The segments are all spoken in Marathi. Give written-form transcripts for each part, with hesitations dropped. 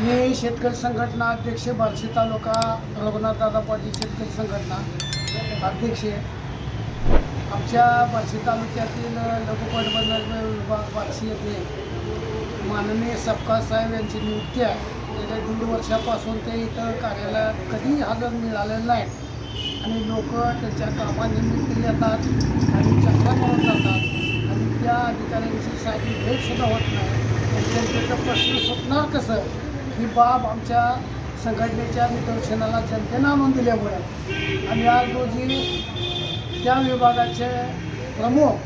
मी शेतकरी संघटना अध्यक्ष बार्शी तालुका रघुनाथदादा पाटील शेतकरी संघटना अध्यक्ष. आमच्या बार्शी तालुक्यातील लघुपटबंधन विभाग बार्शी येथे माननीय सपकाळ साहेब यांची नियुक्ती आहे. गेल्या 1.5 वर्षापासून ते इथं कार्यालयात कधीही हजर मिळालेलं नाही आणि लोक त्यांच्या कामानिमित्त येतात आणि चक्रा मारून जातात आणि त्या अधिकाऱ्यांची साधी भेटसुद्धा होत नाही. जनतेचा प्रश्न सुटणार कसं ही बाब आमच्या संघटनेच्या निदर्शनाला जनतेनं आणून दिल्यामुळे आणि आज रोजी त्या विभागाचे प्रमुख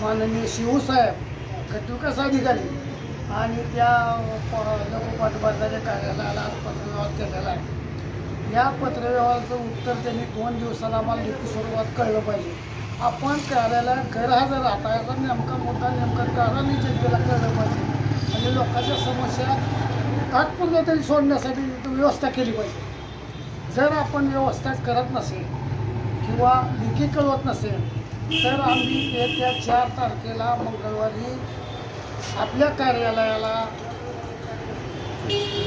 माननीय शिवसाहेब गटविकास अधिकारी आणि त्या लघुपटबंधाच्या कार्यालयाला आज पत्रव्यवहार केलेला आहे. या पत्रव्यवहाराचं उत्तर त्यांनी 2 दिवसाला आम्हाला लेखी स्वरूपात कळलं पाहिजे. आपण कार्यालयात गैरहजर राहता याचा नेमका मुद्दा नेमका कारणही जनतेला कळलं पाहिजे आणि लोकांच्या समस्या तात्पुरत्या तरी सोडण्यासाठी व्यवस्था केली पाहिजे. जर आपण व्यवस्था करत नसेल किंवा लेखी कळवत नसेल तर आम्ही येत्या 4 तारखेला मंगळवारी आपल्या कार्यालयाला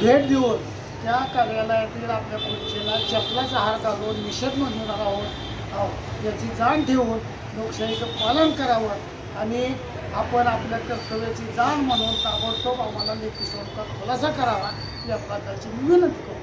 भेट देऊन त्या कार्यालयातील आपल्या खुर्चीला चपलाचा हार घालून निषेध नोंदवणार आहोत. याची जाण ठेवून लोकशाहीचं पालन करावं आणि आपण आपल्या कर्तव्याची जाण म्हणून ताबडतोब आम्हाला लेखी स्वरूपात खुलासा करावा या प्रकारची मी विनंती करतो.